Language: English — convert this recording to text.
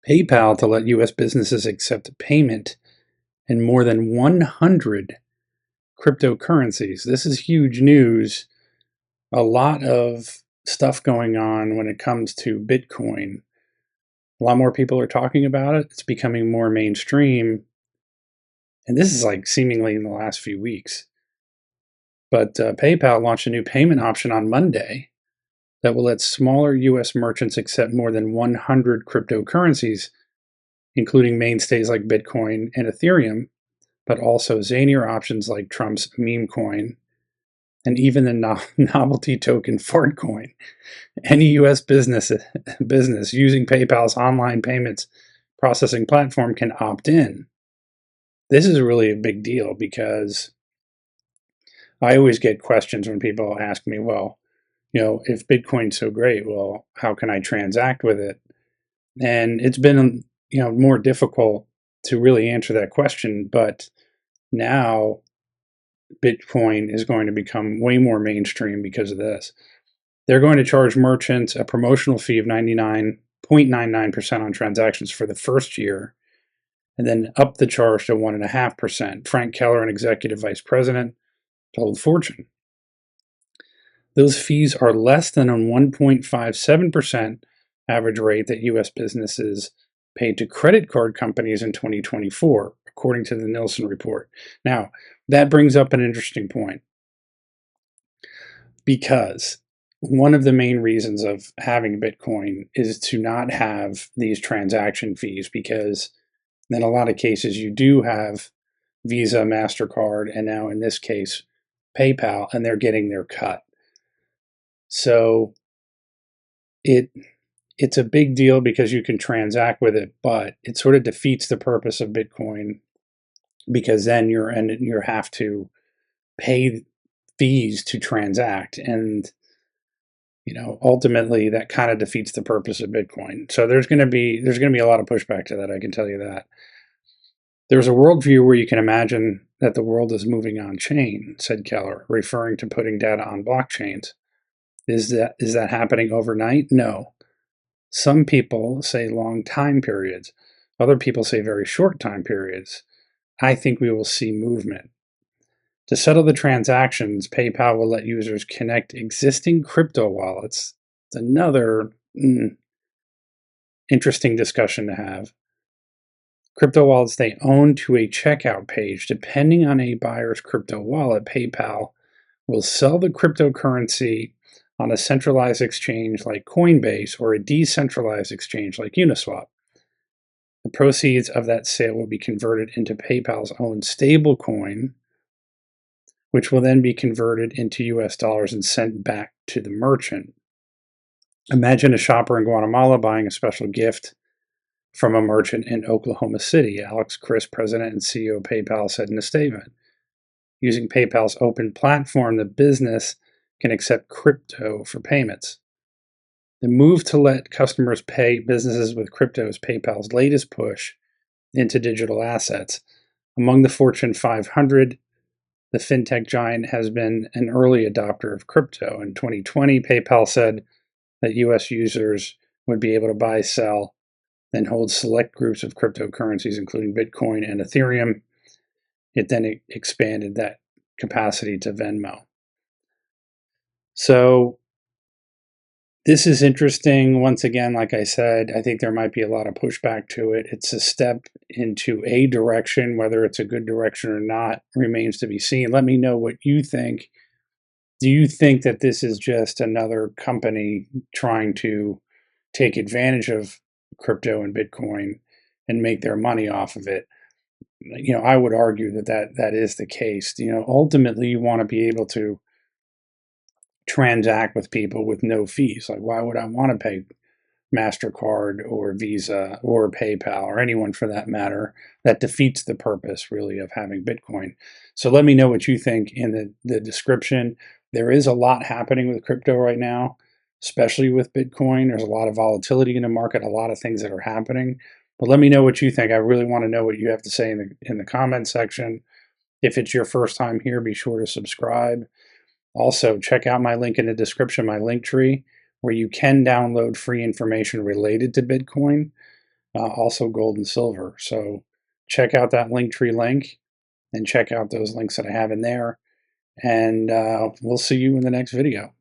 PayPal to let U.S. businesses accept payment in more than 100 cryptocurrencies. This is huge news. A lot of stuff going on when it comes to Bitcoin. A lot more people are talking about it. It's becoming more mainstream. And this is like seemingly in the last few weeks. But PayPal launched a new payment option on Monday that will let smaller U.S. merchants accept more than 100 cryptocurrencies, including mainstays like Bitcoin and Ethereum, but also zanier options like Trump's meme coin and even the novelty token Fartcoin. Any U.S. business using PayPal's online payments processing platform can opt in. This is really a big deal because I always get questions when people ask me, well, if Bitcoin's so great, well, how can I transact with it? And it's been, more difficult to really answer that question. But now Bitcoin is going to become way more mainstream because of this. They're going to charge merchants a promotional fee of 99.99% on transactions for the first year, and then up the charge to 1.5%. Frank Keller, an executive vice president, told Fortune. Those fees are less than a 1.57% average rate that U.S. businesses paid to credit card companies in 2024, according to the Nielsen report. Now, that brings up an interesting point because one of the main reasons of having Bitcoin is to not have these transaction fees, because in a lot of cases you do have Visa, MasterCard, and now in this case, PayPal, and they're getting their cut. So it's a big deal because you can transact with it, but it sort of defeats the purpose of Bitcoin because then you have to pay fees to transact, and ultimately that kind of defeats the purpose of Bitcoin. So there's going to be a lot of pushback to that. I can tell you that. There's a worldview where you can imagine that the world is moving on chain, said Keller, referring to putting data on blockchains. Is that happening overnight? No. Some people say long time periods. Other people say very short time periods. I think we will see movement. To settle the transactions, PayPal will let users connect existing crypto wallets. It's another interesting discussion to have. Crypto wallets they own to a checkout page. Depending on a buyer's crypto wallet, PayPal will sell the cryptocurrency on a centralized exchange like Coinbase or a decentralized exchange like Uniswap. The proceeds of that sale will be converted into PayPal's own stablecoin, which will then be converted into US dollars and sent back to the merchant. Imagine a shopper in Guatemala buying a special gift from a merchant in Oklahoma City. Alex Chriss, president and CEO of PayPal, said in a statement. Using PayPal's open platform, the business can accept crypto for payments. The move to let customers pay businesses with crypto is PayPal's latest push into digital assets. Among the Fortune 500, the fintech giant has been an early adopter of crypto. In 2020, PayPal said that U.S. users would be able to buy, sell, and hold select groups of cryptocurrencies, including Bitcoin and Ethereum. It then expanded that capacity to Venmo. So this is interesting. Once again, like I said, I think there might be a lot of pushback to it. It's a step into a direction. Whether it's a good direction or not remains to be seen. Let me know what you think. Do you think that this is just another company trying to take advantage of crypto and Bitcoin and make their money off of it? I would argue that is the case. Ultimately, you want to be able to transact with people with no fees. Like, why would I want to pay MasterCard or Visa or PayPal or anyone for that matter? That defeats the purpose, really, of having Bitcoin. So let me know what you think in the description. There is a lot happening with crypto right now, especially with Bitcoin. There's a lot of volatility in the market, a lot of things that are happening. But let me know what you think. I really want to know what you have to say in the comment section. If it's your first time here, be sure to subscribe. Also, check out my link in the description, my link tree, where you can download free information related to Bitcoin. also gold and silver. So check out that Linktree link and check out those links that I have in there. And we'll see you in the next video.